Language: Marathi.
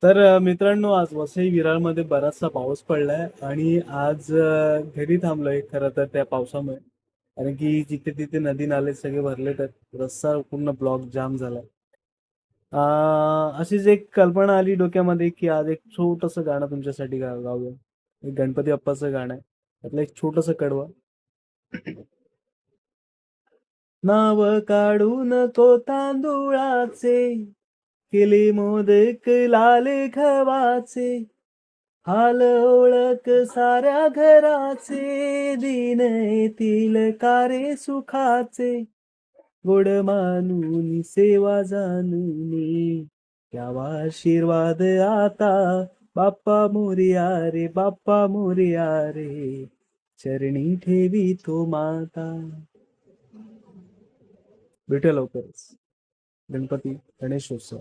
तर मित्रांनो, आज वसई विरारमध्ये बराचसा पाऊस पडलाय आणि आज घरी थांबलोय खरं तर त्या पावसामुळे. कारण की जिथे तिथे नदी नाले सगळे भरले, तर रस्ता पूर्ण ब्लॉक जाम झालाय. अशीच एक कल्पना आली डोक्यामध्ये की आज एक छोटंसं गाणं तुमच्यासाठी गाऊया. एक गणपती बाप्पाचं गाणं आहे. त्यातलं एक छोटंसं कडवं. नाव काढू नको तांदुळाचे, केले मोदक लाल गव्हाचे, हाल ओळख साऱ्या घराचे, दिन येतील कारे सुखाचे, गोड मानून सेवा जाणून द्यावा आशीर्वाद आता, बाप्पा मोरया रे, बाप्पा मोरया रे, चरणी ठेवी तो माता. भेटूया लवकरच. गणपती गणेशोत्सव.